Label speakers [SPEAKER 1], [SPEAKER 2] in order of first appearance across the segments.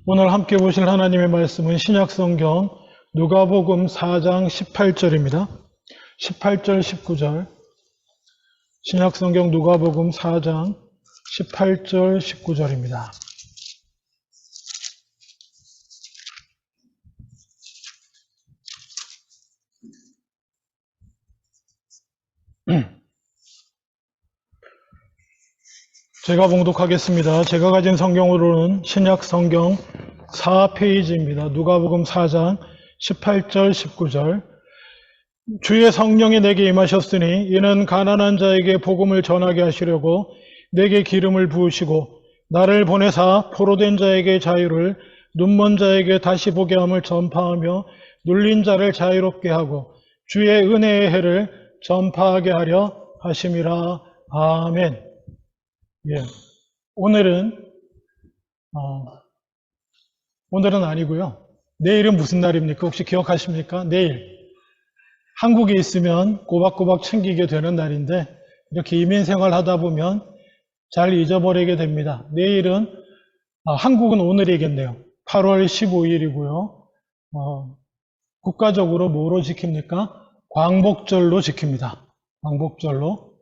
[SPEAKER 1] 오늘 함께 보실 하나님의 말씀은 신약성경 누가복음 4장 18절입니다. 18절, 19절. 신약성경 누가복음 4장 18절, 19절입니다. 제가 봉독하겠습니다. 제가 가진 성경으로는 신약성경 4페이지입니다. 누가복음 4장 18절, 19절. 주의 성령이 내게 임하셨으니 이는 가난한 자에게 복음을 전하게 하시려고 내게 기름을 부으시고 나를 보내사 포로된 자에게 자유를, 눈먼 자에게 다시 보게 함을 전파하며 눌린 자를 자유롭게 하고 주의 은혜의 해를 전파하게 하려 하심이라. 아멘. 예, 오늘은 아니고요. 내일은 무슨 날입니까? 혹시 기억하십니까? 내일 한국에 있으면 꼬박꼬박 챙기게 되는 날인데 이렇게 이민 생활하다 보면 잘 잊어버리게 됩니다. 내일은 한국은 오늘이겠네요. 8월 15일이고요. 국가적으로 뭐로 지킵니까? 광복절로 지킵니다. 광복절로.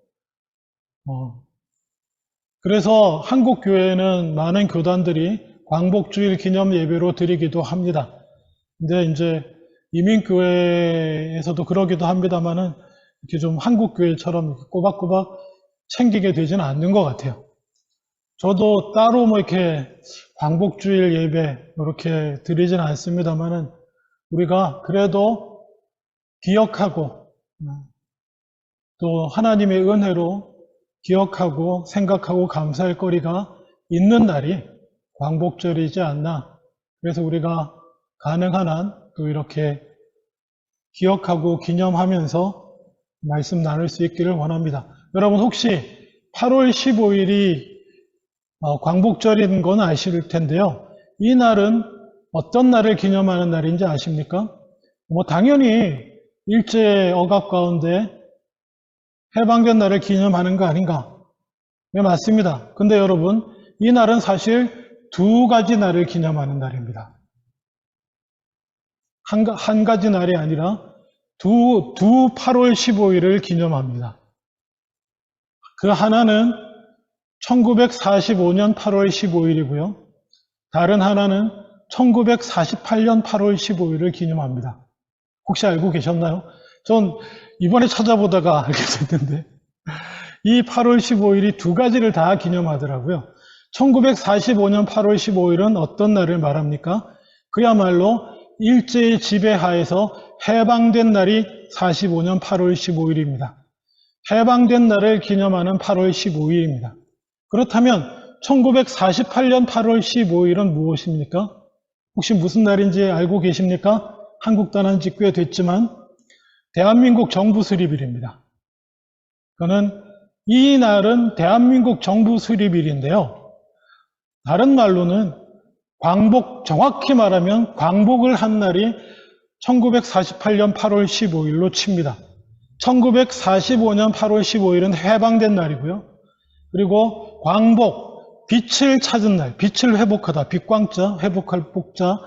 [SPEAKER 1] 그래서 한국 교회는 많은 교단들이 광복주일 기념 예배로 드리기도 합니다. 근데 이제 이민교회에서도 그러기도 합니다만은 이렇게 좀 한국 교회처럼 꼬박꼬박 챙기게 되지는 않는 것 같아요. 저도 따로 뭐 이렇게 광복주일 예배 이렇게 드리지는 않습니다만은 우리가 그래도 기억하고 또 하나님의 은혜로 기억하고 생각하고 감사할 거리가 있는 날이 광복절이지 않나. 그래서 우리가 가능한 한 또 이렇게 기억하고 기념하면서 말씀 나눌 수 있기를 원합니다. 여러분 혹시 8월 15일이 광복절인 건 아실 텐데요. 이 날은 어떤 날을 기념하는 날인지 아십니까? 당연히 일제 억압 가운데 해방된 날을 기념하는 거 아닌가? 네, 맞습니다. 근데 여러분, 이 날은 사실 두 가지 날을 기념하는 날입니다. 한 가지 날이 아니라 두 8월 15일을 기념합니다. 그 하나는 1945년 8월 15일이고요. 다른 하나는 1948년 8월 15일을 기념합니다. 혹시 알고 계셨나요? 전 이번에 찾아보다가 알게 됐는데 이 8월 15일이 두 가지를 다 기념하더라고요. 1945년 8월 15일은 어떤 날을 말합니까? 그야말로 일제의 지배하에서 해방된 날이 45년 8월 15일입니다. 해방된 날을 기념하는 8월 15일입니다. 그렇다면 1948년 8월 15일은 무엇입니까? 혹시 무슨 날인지 알고 계십니까? 한국 떠난 지 꽤 됐지만 대한민국 정부 수립일입니다. 이 날은 대한민국 정부 수립일인데요. 다른 말로는 정확히 말하면 광복을 한 날이 1948년 8월 15일로 칩니다. 1945년 8월 15일은 해방된 날이고요. 그리고 광복, 빛을 찾은 날, 빛을 회복하다, 빛광자, 회복할 복자,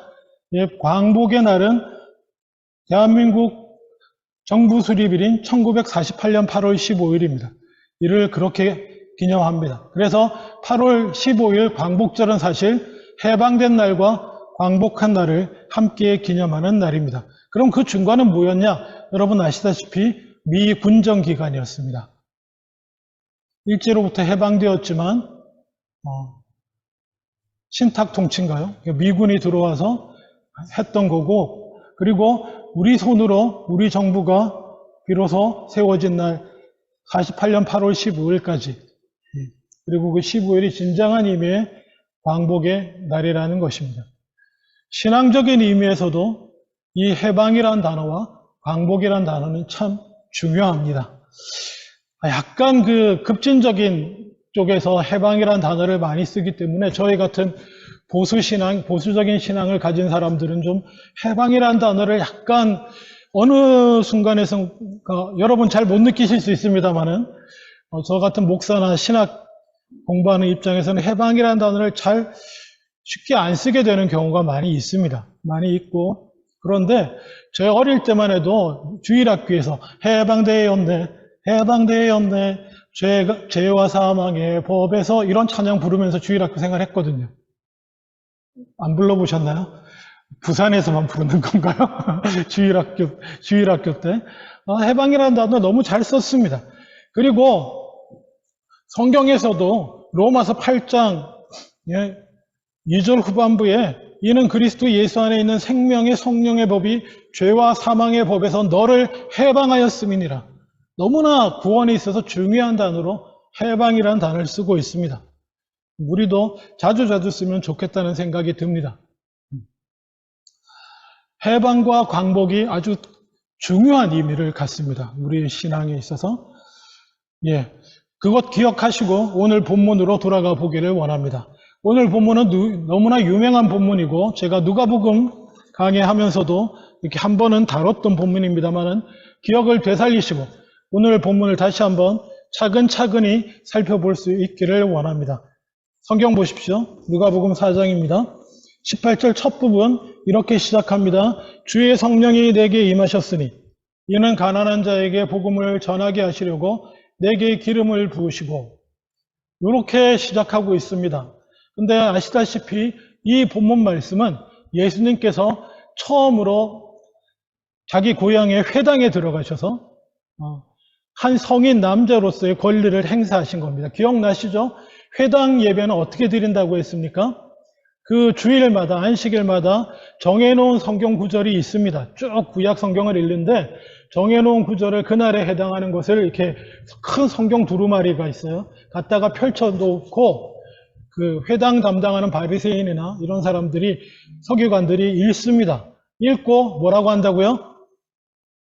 [SPEAKER 1] 광복의 날은 대한민국 정부 수립일인 1948년 8월 15일입니다. 이를 그렇게 기념합니다. 그래서 8월 15일 광복절은 사실 해방된 날과 광복한 날을 함께 기념하는 날입니다. 그럼 그 중간은 뭐였냐? 여러분 아시다시피 미군정 기간이었습니다. 일제로부터 해방되었지만 신탁 통치인가요? 미군이 들어와서 했던 거고, 그리고 우리 손으로 우리 정부가 비로소 세워진 날 48년 8월 15일까지, 그리고 그 15일이 진정한 의미의 광복의 날이라는 것입니다. 신앙적인 의미에서도 이 해방이란 단어와 광복이란 단어는 참 중요합니다. 약간 그 급진적인 쪽에서 해방이란 단어를 많이 쓰기 때문에 저희 같은 보수적인 신앙을 가진 사람들은 좀 해방이란 단어를 약간 어느 순간에서 여러분 잘 못 느끼실 수 있습니다만은 저 같은 목사나 신학 공부하는 입장에서는 해방이라는 단어를 잘 쉽게 안 쓰게 되는 경우가 많이 있습니다. 많이 있고. 그런데 제 어릴 때만 해도 주일학교에서 해방되었네, 해방되었네, 죄와 사망의 법에서 이런 찬양 부르면서 주일학교 생활했거든요. 안 불러보셨나요? 부산에서만 부르는 건가요? 주일학교 때. 해방이라는 단어 너무 잘 썼습니다. 그리고 성경에서도 로마서 8장 2절 후반부에 이는 그리스도 예수 안에 있는 생명의 성령의 법이 죄와 사망의 법에서 너를 해방하였음이니라. 너무나 구원에 있어서 중요한 단어로 해방이라는 단어를 쓰고 있습니다. 우리도 자주자주 쓰면 좋겠다는 생각이 듭니다. 해방과 광복이 아주 중요한 의미를 갖습니다. 우리 신앙에 있어서. 그것 기억하시고 오늘 본문으로 돌아가 보기를 원합니다. 오늘 본문은 너무나 유명한 본문이고 제가 누가복음 강의하면서도 이렇게 한 번은 다뤘던 본문입니다만은 기억을 되살리시고 오늘 본문을 다시 한번 차근차근히 살펴볼 수 있기를 원합니다. 성경 보십시오. 누가복음 4장입니다. 18절 첫 부분 이렇게 시작합니다. 주의 성령이 내게 임하셨으니 이는 가난한 자에게 복음을 전하게 하시려고 내게 기름을 부으시고 이렇게 시작하고 있습니다. 근데 아시다시피 이 본문 말씀은 예수님께서 처음으로 자기 고향의 회당에 들어가셔서 한 성인 남자로서의 권리를 행사하신 겁니다. 기억나시죠? 회당 예배는 어떻게 드린다고 했습니까? 그 주일마다 안식일마다 정해놓은 성경 구절이 있습니다. 쭉 구약 성경을 읽는데 정해놓은 구절을 그날에 해당하는 것을 이렇게 큰 성경 두루마리가 있어요. 갖다가 펼쳐놓고 그 회당 담당하는 바리새인이나 이런 사람들이 서기관들이 읽습니다. 읽고 뭐라고 한다고요?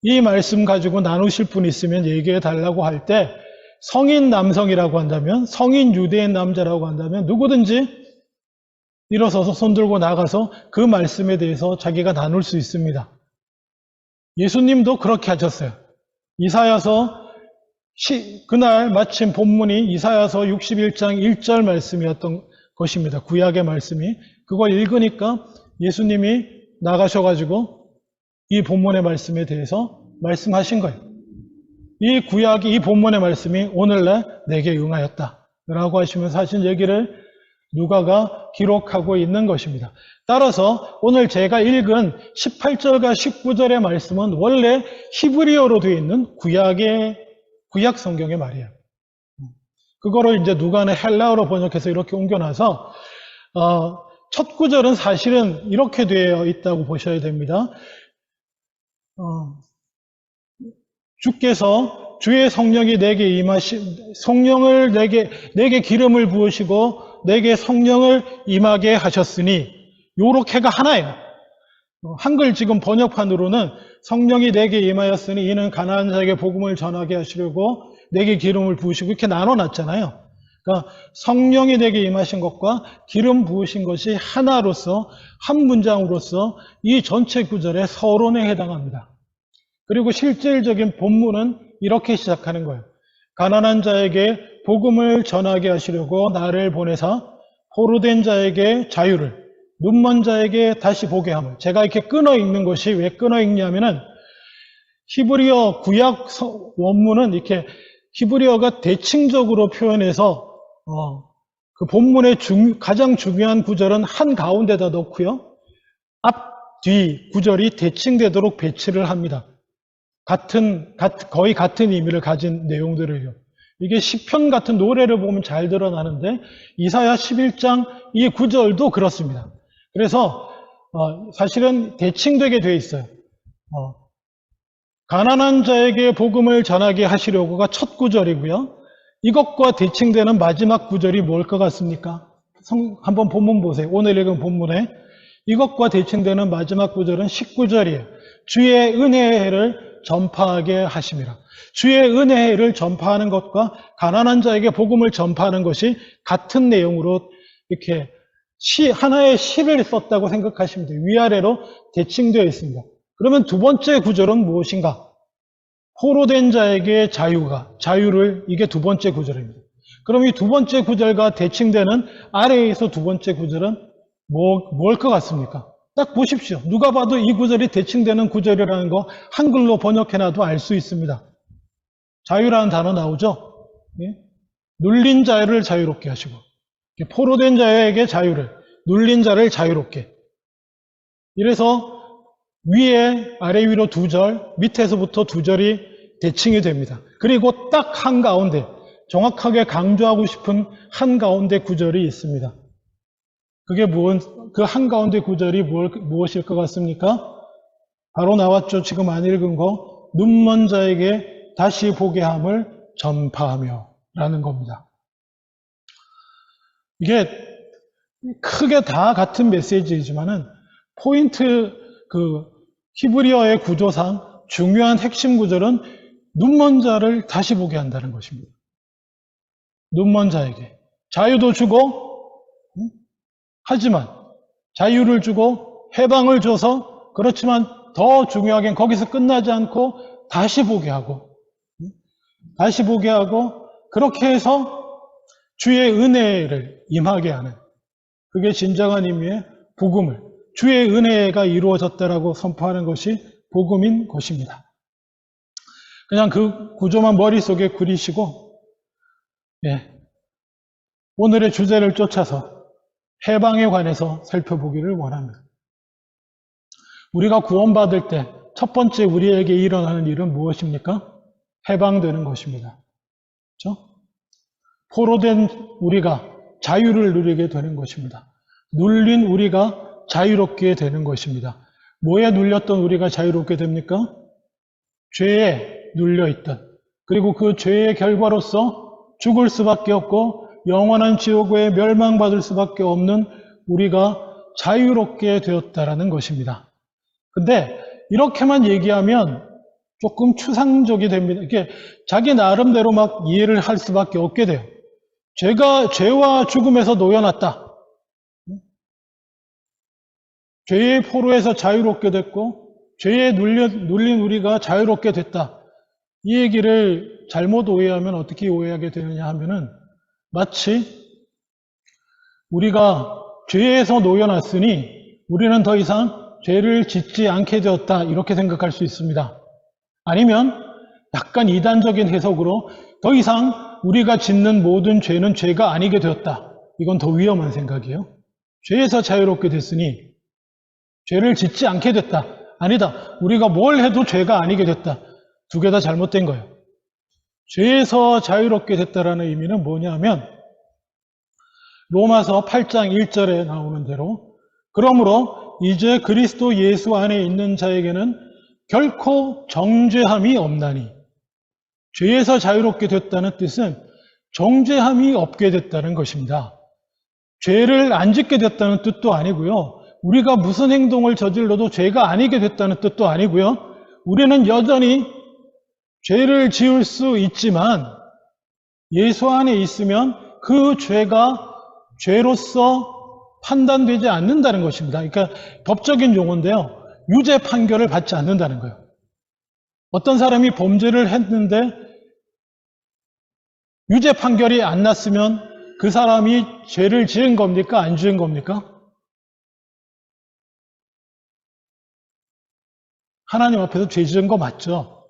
[SPEAKER 1] 이 말씀 가지고 나누실 분 있으면 얘기해 달라고 할 때 성인 남성이라고 한다면 성인 유대인 남자라고 한다면 누구든지 일어서서 손들고 나가서 그 말씀에 대해서 자기가 나눌 수 있습니다. 예수님도 그렇게 하셨어요. 이사야서 그날 마침 본문이 이사야서 61장 1절 말씀이었던 것입니다. 구약의 말씀이. 그걸 읽으니까 예수님이 나가셔가지고 이 본문의 말씀에 대해서 말씀하신 거예요. 이 구약이 이 본문의 말씀이 오늘날 내게 응하였다 라고 하시면서 하신 얘기를 누가가 기록하고 있는 것입니다. 따라서 오늘 제가 읽은 18절과 19절의 말씀은 원래 히브리어로 되어 있는 구약 성경의 말이에요. 그거를 이제 누가는 헬라어로 번역해서 이렇게 옮겨놔서 첫 구절은 사실은 이렇게 되어 있다고 보셔야 됩니다. 주께서 주의 성령이 내게 성령을 내게 기름을 부으시고 내게 성령을 임하게 하셨으니 요렇게가 하나예요. 한글 지금 번역판으로는 성령이 내게 임하였으니 이는 가난한 자에게 복음을 전하게 하시려고 내게 기름을 부으시고 이렇게 나눠놨잖아요. 그러니까 성령이 내게 임하신 것과 기름 부으신 것이 하나로서 한 문장으로서 이 전체 구절의 서론에 해당합니다. 그리고 실질적인 본문은 이렇게 시작하는 거예요. 가난한 자에게 복음을 전하게 하시려고 나를 보내사 포로된 자에게 자유를 눈먼 자에게 다시 보게 함을. 제가 이렇게 끊어 읽는 것이 왜 끊어 읽냐면은 히브리어 구약 원문은 이렇게 히브리어가 대칭적으로 표현해서 그 본문의 가장 중요한 구절은 한 가운데다 넣고요. 앞, 뒤 구절이 대칭되도록 배치를 합니다. 거의 같은 의미를 가진 내용들을요. 이게 시편 같은 노래를 보면 잘 드러나는데 이사야 11장 이 구절도 그렇습니다. 그래서 사실은 대칭되게 돼 있어요. 가난한 자에게 복음을 전하게 하시려고가 첫 구절이고요. 이것과 대칭되는 마지막 구절이 뭘 것 같습니까? 한번 본문 보세요. 오늘 읽은 본문에 이것과 대칭되는 마지막 구절은 19절이에요. 주의 은혜의 해를 전파하게 하심이라. 주의 은혜의 해를 전파하는 것과 가난한 자에게 복음을 전파하는 것이 같은 내용으로 이렇게 하나의 시를 썼다고 생각하시면 돼요. 위아래로 대칭되어 있습니다. 그러면 두 번째 구절은 무엇인가? 포로된 자에게 자유를, 이게 두 번째 구절입니다. 그럼 이 두 번째 구절과 대칭되는 아래에서 두 번째 구절은 뭘 것 같습니까? 딱 보십시오. 누가 봐도 이 구절이 대칭되는 구절이라는 거 한글로 번역해놔도 알 수 있습니다. 자유라는 단어 나오죠? 예? 눌린 자를 자유롭게 하시고, 포로된 자에게 자유를, 눌린 자를 자유롭게. 이래서 위에, 아래 위로 두 절, 밑에서부터 두 절이 대칭이 됩니다. 그리고 딱 한가운데, 정확하게 강조하고 싶은 한가운데 구절이 있습니다. 그게 그 한가운데 구절이 무엇일 것 같습니까? 바로 나왔죠. 지금 안 읽은 거. 눈먼 자에게 다시 보게 함을 전파하며 라는 겁니다. 이게 크게 다 같은 메시지이지만은 포인트 히브리어의 구조상 중요한 핵심 구절은 눈먼 자를 다시 보게 한다는 것입니다. 눈먼 자에게 자유도 주고 하지만 자유를 주고 해방을 줘서 그렇지만 더 중요하게는 거기서 끝나지 않고 다시 보게 하고 그렇게 해서 주의 은혜를 임하게 하는 그게 진정한 의미의 복음을 주의 은혜가 이루어졌다라고 선포하는 것이 복음인 것입니다. 그냥 그 구조만 머릿속에 그리시고 오늘의 주제를 쫓아서 해방에 관해서 살펴보기를 원합니다. 우리가 구원받을 때 첫 번째 우리에게 일어나는 일은 무엇입니까? 해방되는 것입니다. 그렇죠? 포로된 우리가 자유를 누리게 되는 것입니다. 눌린 우리가 자유롭게 되는 것입니다. 뭐에 눌렸던 우리가 자유롭게 됩니까? 죄에 눌려있던 그리고 그 죄의 결과로서 죽을 수밖에 없고 영원한 지옥에 멸망받을 수밖에 없는 우리가 자유롭게 되었다라는 것입니다. 근데 이렇게만 얘기하면 조금 추상적이 됩니다. 이렇게 자기 나름대로 막 이해를 할 수밖에 없게 돼요. 죄와 죽음에서 놓여놨다. 죄의 포로에서 자유롭게 됐고 죄에 눌린 우리가 자유롭게 됐다. 이 얘기를 잘못 오해하면 어떻게 오해하게 되느냐 하면은 마치 우리가 죄에서 놓여놨으니 우리는 더 이상 죄를 짓지 않게 되었다 이렇게 생각할 수 있습니다. 아니면 약간 이단적인 해석으로 더 이상 우리가 짓는 모든 죄는 죄가 아니게 되었다. 이건 더 위험한 생각이에요. 죄에서 자유롭게 됐으니 죄를 짓지 않게 됐다. 아니다. 우리가 뭘 해도 죄가 아니게 됐다. 두 개 다 잘못된 거예요. 죄에서 자유롭게 됐다라는 의미는 뭐냐면 로마서 8장 1절에 나오는 대로 그러므로 이제 그리스도 예수 안에 있는 자에게는 결코 정죄함이 없나니 죄에서 자유롭게 됐다는 뜻은 정죄함이 없게 됐다는 것입니다. 죄를 안 짓게 됐다는 뜻도 아니고요. 우리가 무슨 행동을 저질러도 죄가 아니게 됐다는 뜻도 아니고요. 우리는 여전히 죄를 지을 수 있지만 예수 안에 있으면 그 죄가 죄로서 판단되지 않는다는 것입니다. 그러니까 법적인 용어인데요. 유죄 판결을 받지 않는다는 거예요. 어떤 사람이 범죄를 했는데 유죄 판결이 안 났으면 그 사람이 죄를 지은 겁니까? 안 지은 겁니까? 하나님 앞에서 죄 지은 거 맞죠?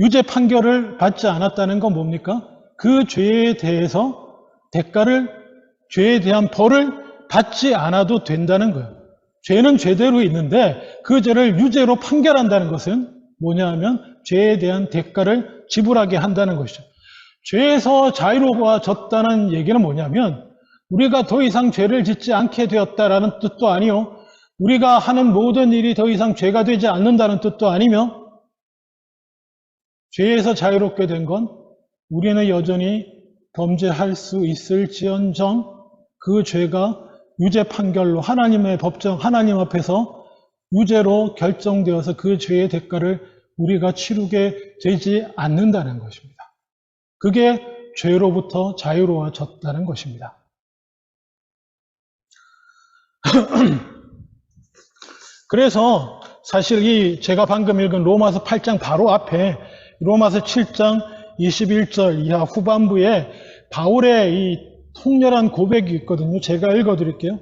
[SPEAKER 1] 유죄 판결을 받지 않았다는 건 뭡니까? 그 죄에 대해서 죄에 대한 벌을 받지 않아도 된다는 거예요. 죄는 죄대로 있는데 그 죄를 유죄로 판결한다는 것은 뭐냐 하면 죄에 대한 대가를 지불하게 한다는 것이죠. 죄에서 자유로워졌다는 얘기는 뭐냐면 우리가 더 이상 죄를 짓지 않게 되었다라는 뜻도 아니요. 우리가 하는 모든 일이 더 이상 죄가 되지 않는다는 뜻도 아니며 죄에서 자유롭게 된 건 우리는 여전히 범죄할 수 있을지언정 그 죄가 유죄 판결로 하나님의 법정 하나님 앞에서 유죄로 결정되어서 그 죄의 대가를 우리가 치르게 되지 않는다는 것입니다. 그게 죄로부터 자유로워졌다는 것입니다. 그래서 사실 제가 방금 읽은 로마서 8장 바로 앞에 로마서 7장 21절 이하 후반부에 바울의 이 통렬한 고백이 있거든요. 제가 읽어드릴게요.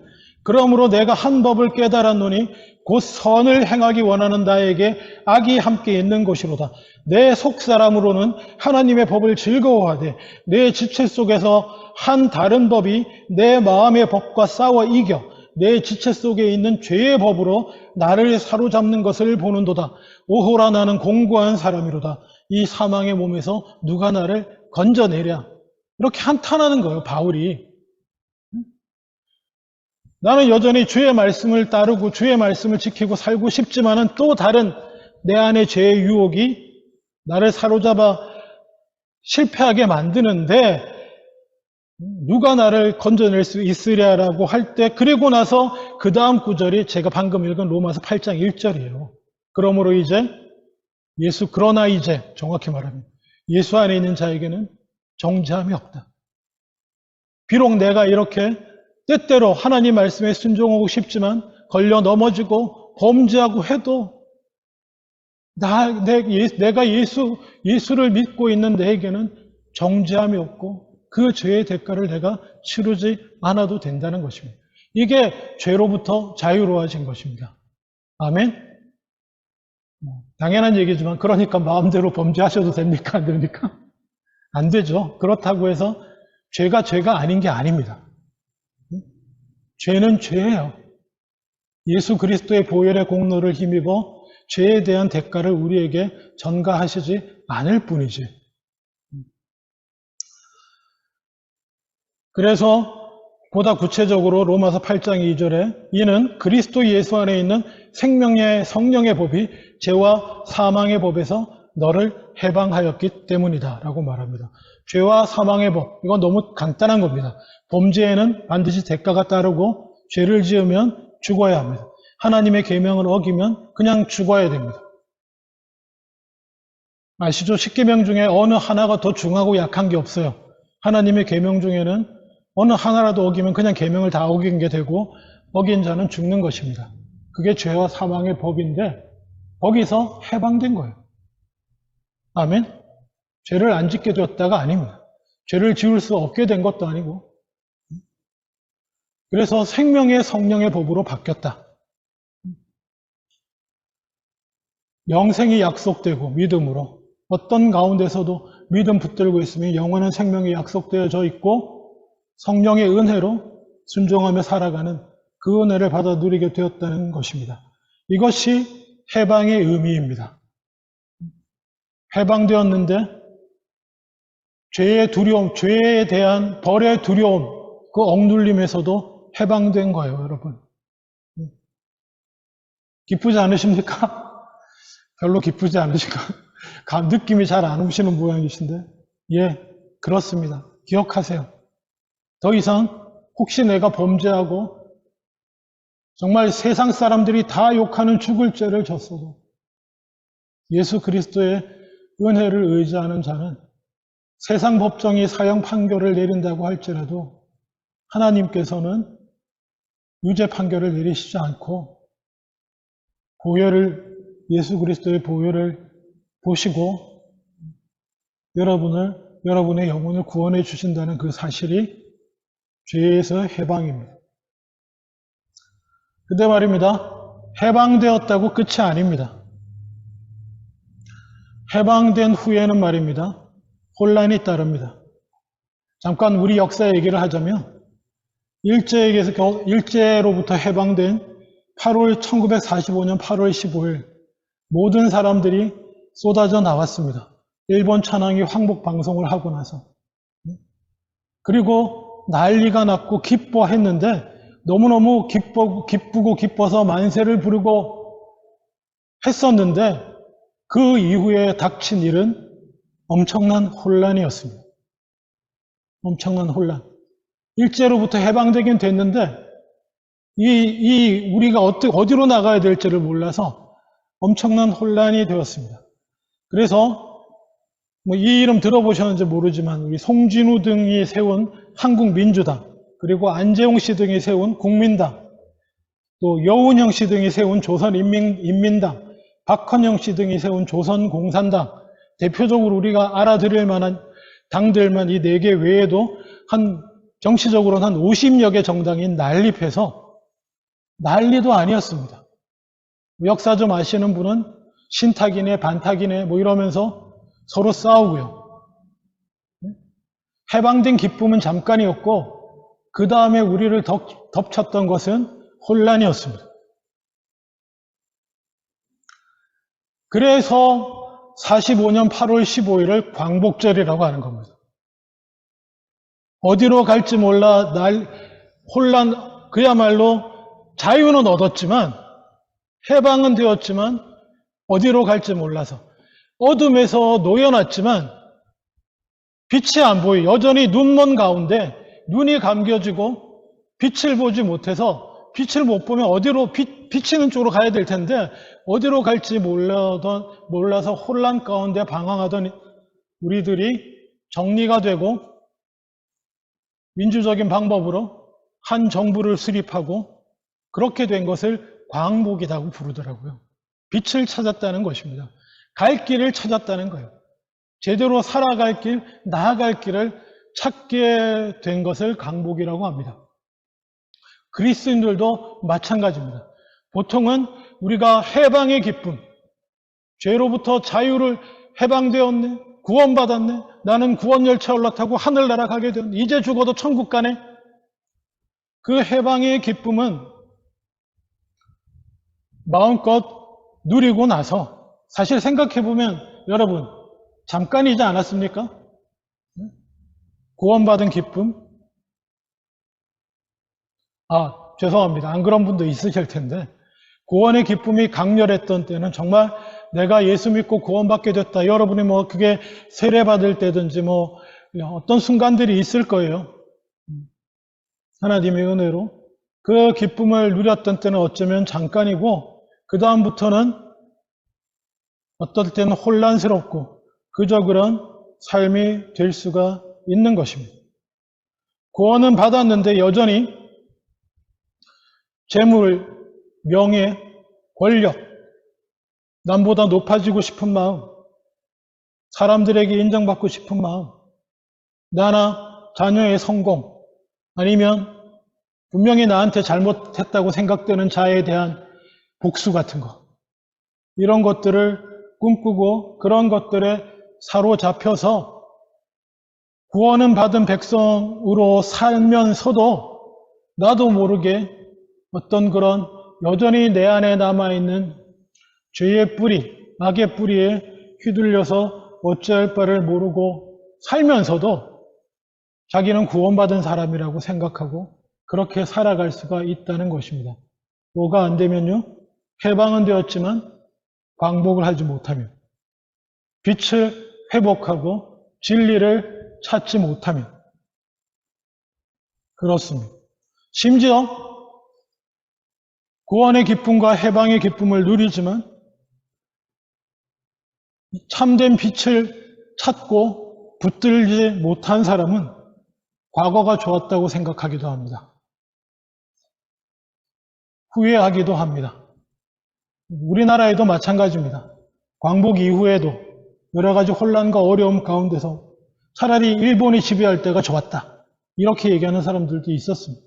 [SPEAKER 1] 그러므로 내가 한 법을 깨달았노니 곧 선을 행하기 원하는 나에게 악이 함께 있는 것이로다. 내 속사람으로는 하나님의 법을 즐거워하되 내 지체 속에서 한 다른 법이 내 마음의 법과 싸워 이겨 내 지체 속에 있는 죄의 법으로 나를 사로잡는 것을 보는도다. 오호라 나는 공고한 사람이로다. 이 사망의 몸에서 누가 나를 건져내랴. 이렇게 한탄하는 거예요, 바울이. 나는 여전히 주의 말씀을 따르고 주의 말씀을 지키고 살고 싶지만은 또 다른 내 안의 죄의 유혹이 나를 사로잡아 실패하게 만드는데 누가 나를 건져낼 수 있으랴라고 할 때, 그리고 나서 그 다음 구절이 제가 방금 읽은 로마서 8장 1절이에요. 그러므로 이제 그러나 이제 정확히 말하면 예수 안에 있는 자에게는 정죄함이 없다. 비록 내가 이렇게 때때로 하나님 말씀에 순종하고 싶지만 걸려 넘어지고 범죄하고 해도 내가 예수를 믿고 있는 내에게는 정죄함이 없고 그 죄의 대가를 내가 치르지 않아도 된다는 것입니다. 이게 죄로부터 자유로워진 것입니다. 아멘? 당연한 얘기지만 그러니까 마음대로 범죄하셔도 됩니까? 안 됩니까? 안 되죠. 그렇다고 해서 죄가 아닌 게 아닙니다. 죄는 죄예요. 예수 그리스도의 보혈의 공로를 힘입어 죄에 대한 대가를 우리에게 전가하시지 않을 뿐이지. 그래서 보다 구체적으로 로마서 8장 2절에 이는 그리스도 예수 안에 있는 생명의 성령의 법이 죄와 사망의 법에서 너를 해방하였기 때문이다 라고 말합니다. 죄와 사망의 법, 이건 너무 간단한 겁니다. 범죄에는 반드시 대가가 따르고 죄를 지으면 죽어야 합니다. 하나님의 계명을 어기면 그냥 죽어야 됩니다. 아시죠? 십계명 중에 어느 하나가 더 중하고 약한 게 없어요. 하나님의 계명 중에는 어느 하나라도 어기면 그냥 계명을 다 어긴 게 되고 어긴 자는 죽는 것입니다. 그게 죄와 사망의 법인데 거기서 해방된 거예요. 아멘? 죄를 안 짓게 되었다가 아닙니다. 죄를 지을 수 없게 된 것도 아니고 그래서 생명의 성령의 법으로 바뀌었다. 영생이 약속되고 믿음으로 어떤 가운데서도 믿음 붙들고 있으면 영원한 생명이 약속되어져 있고 성령의 은혜로 순종하며 살아가는 그 은혜를 받아 누리게 되었다는 것입니다. 이것이 해방의 의미입니다. 해방되었는데 죄의 두려움, 죄에 대한 벌의 두려움, 그 억눌림에서도 해방된 거예요, 여러분. 기쁘지 않으십니까? 별로 기쁘지 않으신가? 느낌이 잘 안 오시는 모양이신데, 예, 그렇습니다. 기억하세요. 더 이상 혹시 내가 범죄하고 정말 세상 사람들이 다 욕하는 죽을 죄를 졌어도 예수 그리스도의 은혜를 의지하는 자는 세상 법정이 사형 판결을 내린다고 할지라도 하나님께서는 유죄 판결을 내리시지 않고 예수 그리스도의 보혈을 보시고 여러분의 영혼을 구원해 주신다는 그 사실이 죄에서 해방입니다. 근데 말입니다. 해방되었다고 끝이 아닙니다. 해방된 후에는 말입니다. 혼란이 따릅니다. 잠깐 우리 역사 얘기를 하자면 일제로부터 해방된 1945년 8월 15일 모든 사람들이 쏟아져 나왔습니다. 일본 천황이 황복 방송을 하고 나서. 그리고 난리가 났고 기뻐했는데 너무너무 기쁘고 기뻐서 만세를 부르고 했었는데 그 이후에 닥친 일은 엄청난 혼란이었습니다. 엄청난 혼란. 일제로부터 해방되긴 됐는데 우리가 어디로 나가야 될지를 몰라서 엄청난 혼란이 되었습니다. 그래서 이 이름 들어보셨는지 모르지만 우리 송진우 등이 세운 한국민주당, 그리고 안재홍 씨 등이 세운 국민당, 또 여운형 씨 등이 세운 조선인민당, 박헌영 씨 등이 세운 조선공산당, 대표적으로 우리가 알아들을 만한 당들만 이 4개 외에도 정치적으로는 한 50여 개 정당이 난립해서 난리도 아니었습니다. 역사 좀 아시는 분은 신탁이네 반탁이네 뭐 이러면서 서로 싸우고요. 해방된 기쁨은 잠깐이었고 그 다음에 우리를 덮쳤던 것은 혼란이었습니다. 그래서 45년 8월 15일을 광복절이라고 하는 겁니다. 어디로 갈지 몰라 혼란, 그야말로 자유는 얻었지만 해방은 되었지만 어디로 갈지 몰라서 어둠에서 놓여놨지만 빛이 안 보여. 여전히 눈먼 가운데 눈이 감겨지고 빛을 보지 못해서 빛을 못 보면 어디로 비치는 쪽으로 가야 될 텐데 어디로 갈지 몰라서 혼란 가운데 방황하던 우리들이 정리가 되고 민주적인 방법으로 한 정부를 수립하고 그렇게 된 것을 광복이라고 부르더라고요. 빛을 찾았다는 것입니다. 갈 길을 찾았다는 거예요. 제대로 살아갈 길, 나아갈 길을 찾게 된 것을 광복이라고 합니다. 그리스도인들도 마찬가지입니다. 보통은 우리가 해방의 기쁨, 죄로부터 자유를 해방되었네, 구원받았네, 나는 구원열차 올라타고 하늘나라 가게 되었네, 이제 죽어도 천국 가네. 그 해방의 기쁨은 마음껏 누리고 나서 사실 생각해보면 여러분 잠깐이지 않았습니까? 구원받은 기쁨? 죄송합니다. 안 그런 분도 있으실 텐데 구원의 기쁨이 강렬했던 때는 정말 내가 예수 믿고 구원받게 됐다. 여러분이 뭐 그게 세례받을 때든지 뭐 어떤 순간들이 있을 거예요. 하나님의 은혜로. 그 기쁨을 누렸던 때는 어쩌면 잠깐이고 그 다음부터는 어떨 때는 혼란스럽고 그저 그런 삶이 될 수가 있는 것입니다. 구원은 받았는데 여전히 재물, 명예, 권력, 남보다 높아지고 싶은 마음, 사람들에게 인정받고 싶은 마음, 나나 자녀의 성공, 아니면 분명히 나한테 잘못했다고 생각되는 자에 대한 복수 같은 것, 이런 것들을 꿈꾸고 그런 것들에 사로잡혀서 구원은 받은 백성으로 살면서도 나도 모르게 어떤 그런 여전히 내 안에 남아있는 죄의 뿌리, 악의 뿌리에 휘둘려서 어찌할 바를 모르고 살면서도 자기는 구원받은 사람이라고 생각하고 그렇게 살아갈 수가 있다는 것입니다. 뭐가 안 되면요? 해방은 되었지만 광복을 하지 못하면, 빛을 회복하고 진리를 찾지 못하면 그렇습니다. 심지어 구원의 기쁨과 해방의 기쁨을 누리지만 참된 빛을 찾고 붙들지 못한 사람은 과거가 좋았다고 생각하기도 합니다. 후회하기도 합니다. 우리나라에도 마찬가지입니다. 광복 이후에도 여러 가지 혼란과 어려움 가운데서 차라리 일본이 지배할 때가 좋았다. 이렇게 얘기하는 사람들도 있었습니다.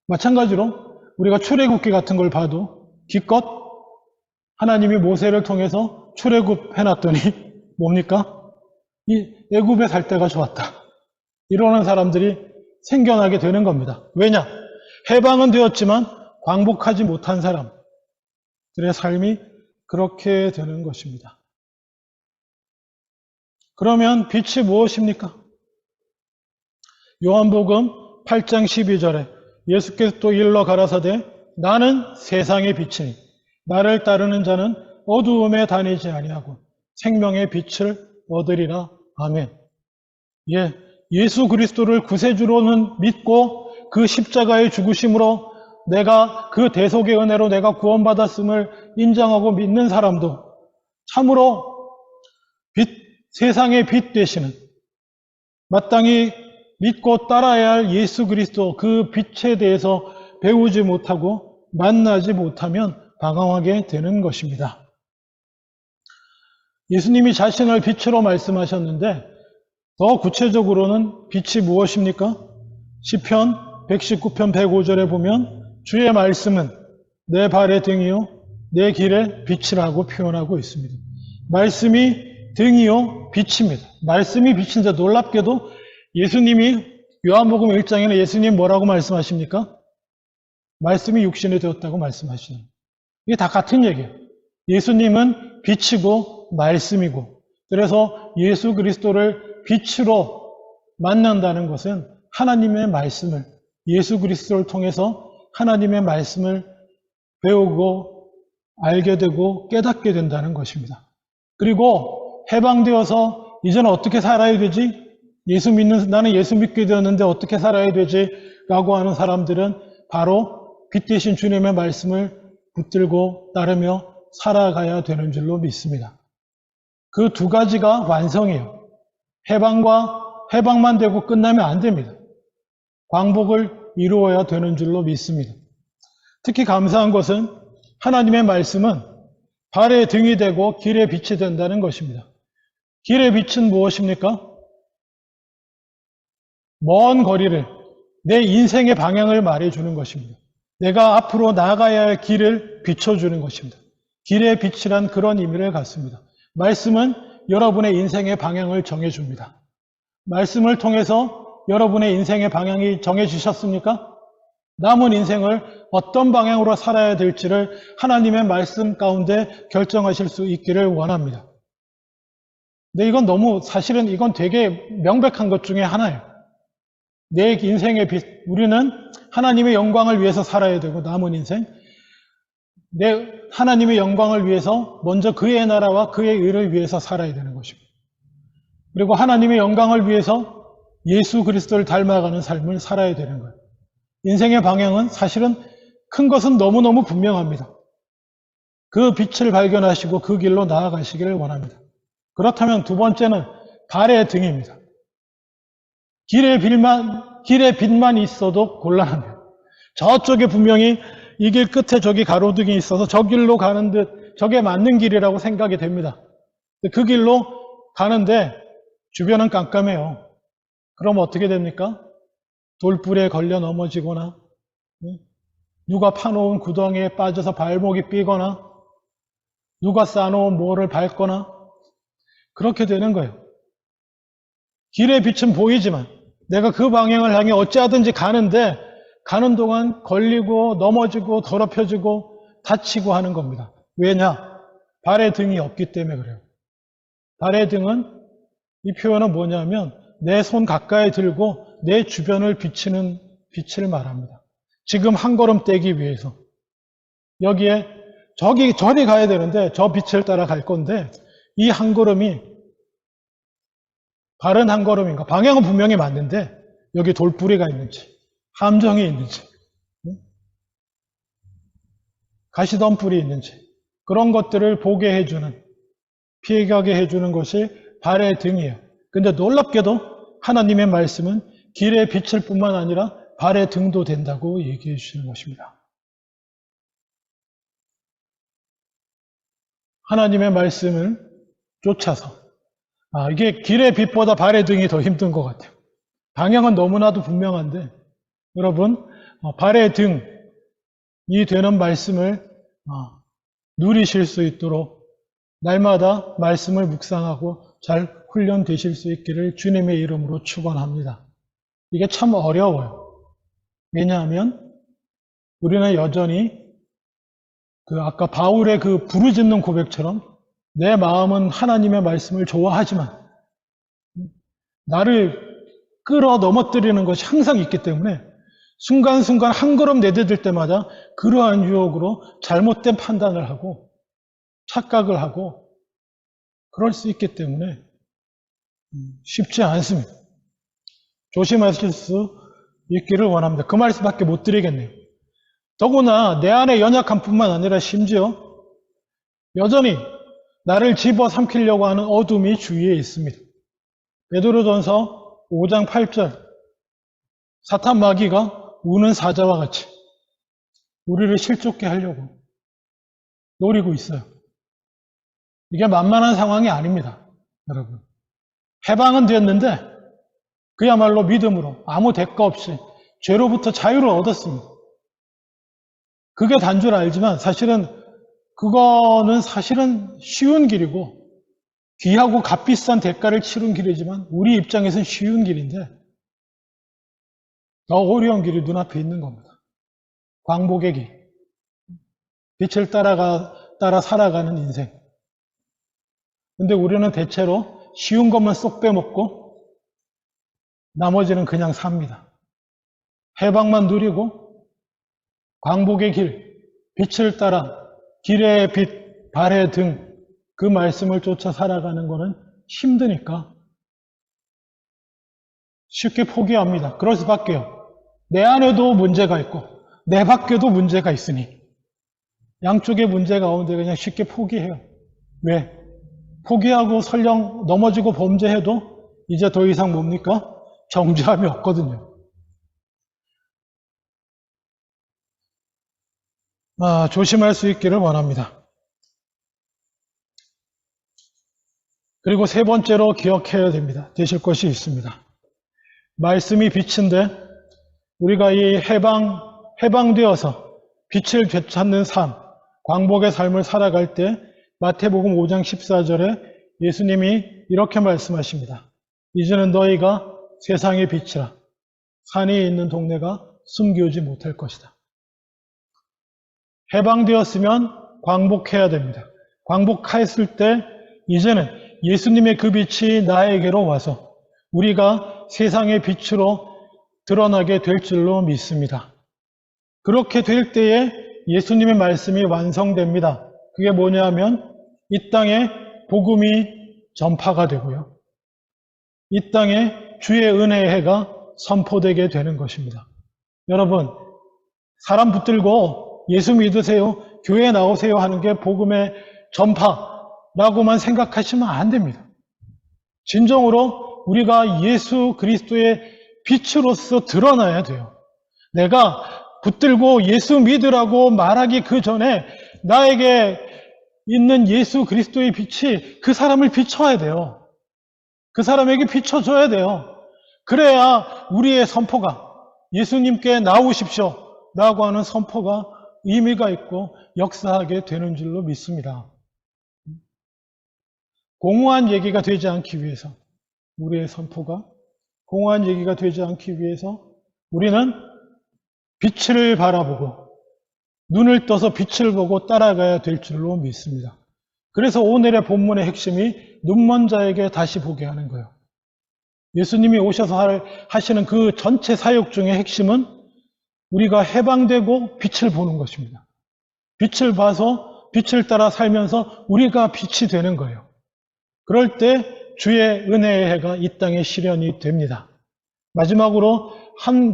[SPEAKER 1] 마찬가지로 우리가 출애굽기 같은 걸 봐도 기껏 하나님이 모세를 통해서 출애굽 해놨더니 뭡니까? 이 애굽에 살 때가 좋았다. 이러는 사람들이 생겨나게 되는 겁니다. 왜냐? 해방은 되었지만 광복하지 못한 사람들의 삶이 그렇게 되는 것입니다. 그러면 빛이 무엇입니까? 요한복음 8장 12절에 예수께서 또 일러 가라사대 나는 세상의 빛이니 나를 따르는 자는 어두움에 다니지 아니하고 생명의 빛을 얻으리라. 아멘. 예수 그리스도를 구세주로는 믿고 그 십자가의 죽으심으로 내가 그 대속의 은혜로 내가 구원받았음을 인정하고 믿는 사람도 참으로 세상의 빛 되시는 마땅히 믿고 따라야 할 예수 그리스도 그 빛에 대해서 배우지 못하고 만나지 못하면 방황하게 되는 것입니다. 예수님이 자신을 빛으로 말씀하셨는데 더 구체적으로는 빛이 무엇입니까? 시편 119편 105절에 보면 주의 말씀은 내 발의 등이요 내 길의 빛이라고 표현하고 있습니다. 말씀이 등이요 빛입니다. 말씀이 빛인데 놀랍게도 예수님이 요한복음 1장에는 예수님 뭐라고 말씀하십니까? 말씀이 육신이 되었다고 말씀하시는. 이게 다 같은 얘기예요. 예수님은 빛이고 말씀이고, 그래서 예수 그리스도를 빛으로 만난다는 것은 하나님의 말씀을, 예수 그리스도를 통해서 하나님의 말씀을 배우고 알게 되고 깨닫게 된다는 것입니다. 그리고 해방되어서 이제는 어떻게 살아야 되지? 나는 예수 믿게 되었는데 어떻게 살아야 되지? 라고 하는 사람들은 바로 빛 대신 주님의 말씀을 붙들고 따르며 살아가야 되는 줄로 믿습니다. 그 두 가지가 완성이에요. 해방만 되고 끝나면 안 됩니다. 광복을 이루어야 되는 줄로 믿습니다. 특히 감사한 것은 하나님의 말씀은 발의 등이 되고 길의 빛이 된다는 것입니다. 길의 빛은 무엇입니까? 먼 거리를, 내 인생의 방향을 말해주는 것입니다. 내가 앞으로 나아가야 할 길을 비춰주는 것입니다. 길의 빛이란 그런 의미를 갖습니다. 말씀은 여러분의 인생의 방향을 정해줍니다. 말씀을 통해서 여러분의 인생의 방향이 정해지셨습니까? 남은 인생을 어떤 방향으로 살아야 될지를 하나님의 말씀 가운데 결정하실 수 있기를 원합니다. 근데 사실은 이건 되게 명백한 것 중에 하나예요. 내 인생의 빛, 우리는 하나님의 영광을 위해서 살아야 되고, 남은 인생, 하나님의 영광을 위해서 먼저 그의 나라와 그의 의를 위해서 살아야 되는 것입니다. 그리고 하나님의 영광을 위해서 예수 그리스도를 닮아가는 삶을 살아야 되는 거예요. 인생의 방향은 사실은 큰 것은 너무너무 분명합니다. 그 빛을 발견하시고 그 길로 나아가시기를 원합니다. 그렇다면 두 번째는 발의 등입니다. 길의 빛만 있어도 곤란합니다. 저쪽에 분명히 이 길 끝에 저기 가로등이 있어서 저 길로 가는 듯 저게 맞는 길이라고 생각이 됩니다. 그 길로 가는데 주변은 깜깜해요. 그럼 어떻게 됩니까? 돌불에 걸려 넘어지거나, 누가 파놓은 구덩이에 빠져서 발목이 삐거나, 누가 쌓아놓은 뭐를 밟거나, 그렇게 되는 거예요. 길의 빛은 보이지만 내가 그 방향을 향해 어찌하든지 가는데, 가는 동안 걸리고 넘어지고 더럽혀지고 다치고 하는 겁니다. 왜냐? 발의 등이 없기 때문에 그래요. 발의 등은, 이 표현은 뭐냐면 내 손 가까이 들고 내 주변을 비치는 빛을 말합니다. 지금 한 걸음 떼기 위해서 여기에 저리 가야 되는데 저 빛을 따라 갈 건데, 이 한 걸음이 바른 한 걸음인가? 방향은 분명히 맞는데 여기 돌뿌리가 있는지, 함정이 있는지, 가시덤불이 있는지, 그런 것들을 보게 해주는, 피해가게 해주는 것이 발의 등이에요. 근데 놀랍게도 하나님의 말씀은 길의 빛일 뿐만 아니라 발의 등도 된다고 얘기해 주시는 것입니다. 하나님의 말씀을 쫓아서, 이게 길의 빛보다 발의 등이 더 힘든 것 같아요. 방향은 너무나도 분명한데, 여러분, 발의 등이 되는 말씀을 누리실 수 있도록 날마다 말씀을 묵상하고 잘 훈련되실 수 있기를 주님의 이름으로 축원합니다. 이게 참 어려워요. 왜냐하면 우리는 여전히 아까 바울의 그 부르짖는 고백처럼 내 마음은 하나님의 말씀을 좋아하지만 나를 끌어 넘어뜨리는 것이 항상 있기 때문에 순간순간 한 걸음 내디딜 때마다 그러한 유혹으로 잘못된 판단을 하고 착각을 하고 그럴 수 있기 때문에 쉽지 않습니다. 조심하실 수 있기를 원합니다. 그 말씀밖에 못 드리겠네요. 더구나 내 안의 연약함 뿐만 아니라 심지어 여전히 나를 집어삼키려고 하는 어둠이 주위에 있습니다. 베드로전서 5장 8절, 사탄 마귀가 우는 사자와 같이 우리를 실족게 하려고 노리고 있어요. 이게 만만한 상황이 아닙니다, 여러분. 해방은 됐는데 그야말로 믿음으로 아무 대가 없이 죄로부터 자유를 얻었습니다. 그게 단 줄 알지만 그거는 사실은 쉬운 길이고 귀하고 값비싼 대가를 치른 길이지만 우리 입장에서는 쉬운 길인데 더 어려운 길이 눈앞에 있는 겁니다. 광복의 길. 빛을 따라 살아가는 인생. 근데 우리는 대체로 쉬운 것만 쏙 빼먹고 나머지는 그냥 삽니다. 해방만 누리고 광복의 길, 빛을 따라 길의 빛, 발의 등 그 말씀을 쫓아 살아가는 것은 힘드니까 쉽게 포기합니다. 그럴 수밖에요. 내 안에도 문제가 있고 내 밖에도 문제가 있으니 양쪽의 문제 가운데 그냥 쉽게 포기해요. 왜? 포기하고 설령 넘어지고 범죄해도 이제 더 이상 뭡니까? 정죄함이 없거든요. 조심할 수 있기를 원합니다. 그리고 세 번째로 기억해야 됩니다. 되실 것이 있습니다. 말씀이 빛인데 우리가 이 해방되어서 빛을 되찾는 삶, 광복의 삶을 살아갈 때 마태복음 5장 14절에 예수님이 이렇게 말씀하십니다. 이제는 너희가 세상의 빛이라 산이 있는 동네가 숨기우지 못할 것이다. 해방되었으면 광복해야 됩니다. 광복했을 때 이제는 예수님의 그 빛이 나에게로 와서 우리가 세상의 빛으로 드러나게 될 줄로 믿습니다. 그렇게 될 때에 예수님의 말씀이 완성됩니다. 그게 뭐냐 하면 이 땅에 복음이 전파가 되고요. 이 땅에 주의 은혜의 해가 선포되게 되는 것입니다. 여러분, 사람 붙들고 예수 믿으세요, 교회 나오세요 하는 게 복음의 전파라고만 생각하시면 안 됩니다. 진정으로 우리가 예수 그리스도의 빛으로서 드러나야 돼요. 내가 붙들고 예수 믿으라고 말하기 그 전에 나에게 있는 예수 그리스도의 빛이 그 사람을 비춰야 돼요. 그 사람에게 비춰줘야 돼요. 그래야 우리의 선포가 예수님께 나오십시오 라고 하는 선포가 의미가 있고 역사하게 되는 줄로 믿습니다. 공허한 얘기가 되지 않기 위해서 우리의 선포가 공허한 얘기가 되지 않기 위해서 우리는 빛을 바라보고 눈을 떠서 빛을 보고 따라가야 될 줄로 믿습니다. 그래서 오늘의 본문의 핵심이 눈먼 자에게 다시 보게 하는 거예요. 예수님이 오셔서 하시는 그 전체 사역 중의 핵심은 우리가 해방되고 빛을 보는 것입니다. 빛을 봐서 빛을 따라 살면서 우리가 빛이 되는 거예요. 그럴 때 주의 은혜의 해가 이 땅에 실현이 됩니다. 마지막으로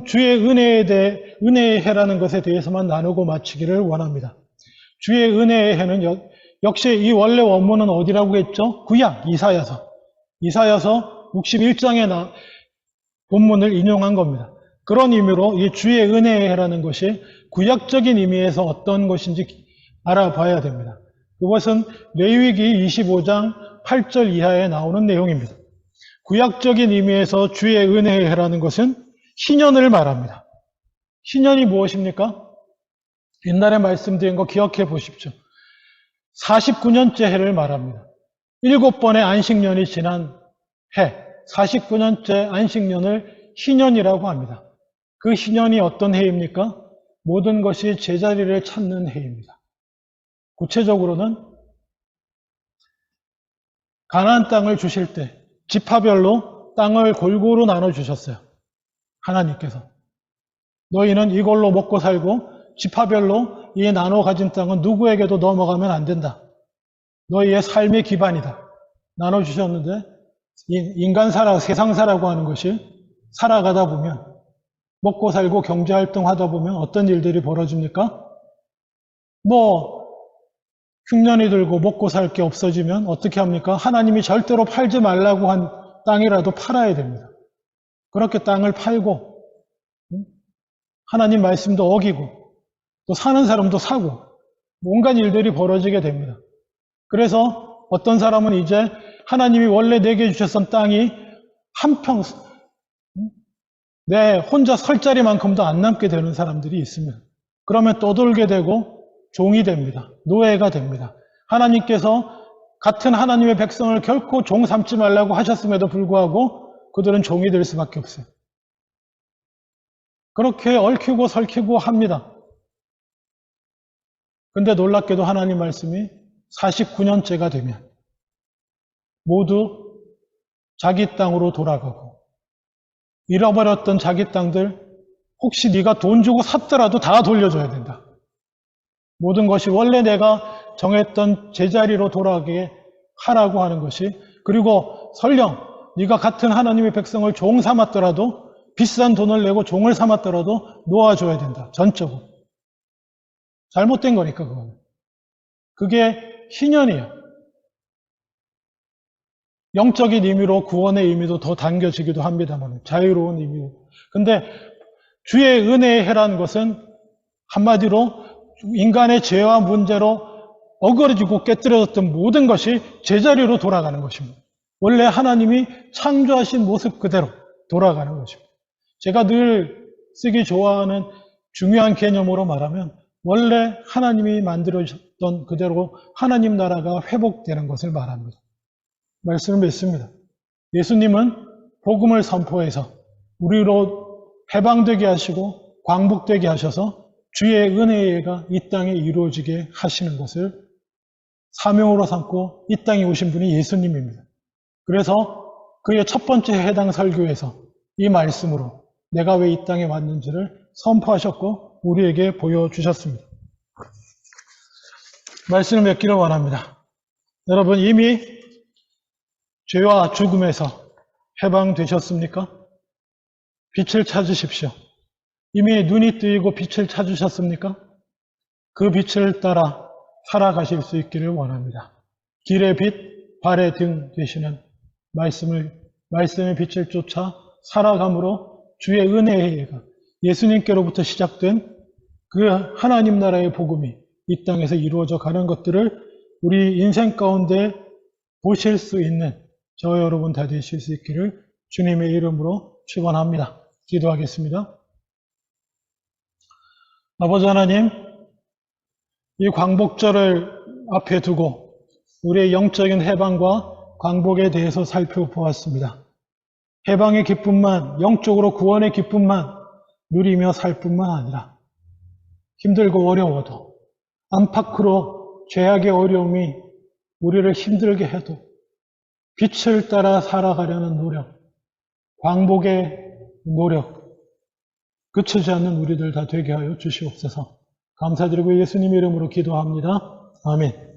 [SPEAKER 1] 주의 은혜의 해라는 것에 대해서만 나누고 마치기를 원합니다. 주의 은혜의 해는 역시 이 원래 원문은 어디라고 했죠? 구약, 이사야서 61장의 본문을 인용한 겁니다. 그런 의미로 이 주의 은혜의 해라는 것이 구약적인 의미에서 어떤 것인지 알아봐야 됩니다. 그것은 레위기 25장 8절 이하에 나오는 내용입니다. 구약적인 의미에서 주의 은혜의 해라는 것은 희년을 말합니다. 희년이 무엇입니까? 옛날에 말씀드린 거 기억해 보십시오. 49년째 해를 말합니다. 7번의 안식년이 지난 해, 49년째 안식년을 희년이라고 합니다. 그 희년이 어떤 해입니까? 모든 것이 제자리를 찾는 해입니다. 구체적으로는 가나안 땅을 주실 때 지파별로 땅을 골고루 나눠주셨어요. 하나님께서. 너희는 이걸로 먹고 살고 지파별로 이 나눠 가진 땅은 누구에게도 넘어가면 안 된다. 너희의 삶의 기반이다. 나눠주셨는데 인간사라, 세상사라고 하는 것이 살아가다 보면 먹고 살고 경제활동 하다 보면 어떤 일들이 벌어집니까? 흉년이 들고 먹고 살 게 없어지면 어떻게 합니까? 하나님이 절대로 팔지 말라고 한 땅이라도 팔아야 됩니다. 그렇게 땅을 팔고 하나님 말씀도 어기고 또 사는 사람도 사고 온갖 일들이 벌어지게 됩니다. 그래서 어떤 사람은 이제 하나님이 원래 내게 주셨던 땅이 한평 내 혼자 설 자리만큼도 안 남게 되는 사람들이 있습니다. 그러면 떠돌게 되고 종이 됩니다. 노예가 됩니다. 하나님께서 같은 하나님의 백성을 결코 종 삼지 말라고 하셨음에도 불구하고 그들은 종이 될 수밖에 없어요. 그렇게 얽히고 설키고 합니다. 근데 놀랍게도 하나님 말씀이 49년째가 되면 모두 자기 땅으로 돌아가고 잃어버렸던 자기 땅들 혹시 네가 돈 주고 샀더라도 다 돌려줘야 된다. 모든 것이 원래 내가 정했던 제자리로 돌아가게 하라고 하는 것이, 그리고 설령 네가 같은 하나님의 백성을 종 삼았더라도 비싼 돈을 내고 종을 삼았더라도 놓아줘야 된다. 전적으로. 잘못된 거니까 그거는. 그게 희년이에요. 영적인 의미로 구원의 의미도 더 당겨지기도 합니다만 자유로운 의미로. 근데 주의 은혜의 해라는 것은 한마디로 인간의 죄와 문제로 어그러지고 깨뜨려졌던 모든 것이 제자리로 돌아가는 것입니다. 원래 하나님이 창조하신 모습 그대로 돌아가는 것입니다. 제가 늘 쓰기 좋아하는 중요한 개념으로 말하면 원래 하나님이 만들어졌던 그대로 하나님 나라가 회복되는 것을 말합니다. 말씀을 맺습니다. 예수님은 복음을 선포해서 우리로 해방되게 하시고 광복되게 하셔서 주의 은혜가 이 땅에 이루어지게 하시는 것을 사명으로 삼고 이 땅에 오신 분이 예수님입니다. 그래서 그의 첫 번째 해당 설교에서 이 말씀으로 내가 왜 이 땅에 왔는지를 선포하셨고 우리에게 보여주셨습니다. 말씀을 맺기를 원합니다. 여러분 이미 죄와 죽음에서 해방되셨습니까? 빛을 찾으십시오. 이미 눈이 뜨이고 빛을 찾으셨습니까? 그 빛을 따라 살아가실 수 있기를 원합니다. 길의 빛, 발의 등 되시는 말씀의 빛을 쫓아 살아감으로 주의 은혜의 해가 예수님께로부터 시작된 그 하나님 나라의 복음이 이 땅에서 이루어져 가는 것들을 우리 인생 가운데 보실 수 있는 저 여러분 다 되실 수 있기를 주님의 이름으로 축원합니다. 기도하겠습니다. 아버지 하나님, 이 광복절을 앞에 두고 우리의 영적인 해방과 광복에 대해서 살펴보았습니다. 해방의 기쁨만, 영적으로 구원의 기쁨만 누리며 살 뿐만 아니라 힘들고 어려워도 안팎으로 죄악의 어려움이 우리를 힘들게 해도 빛을 따라 살아가려는 노력, 광복의 노력, 그치지 않는 우리들 다 되게 하여 주시옵소서. 감사드리고 예수님 이름으로 기도합니다. 아멘.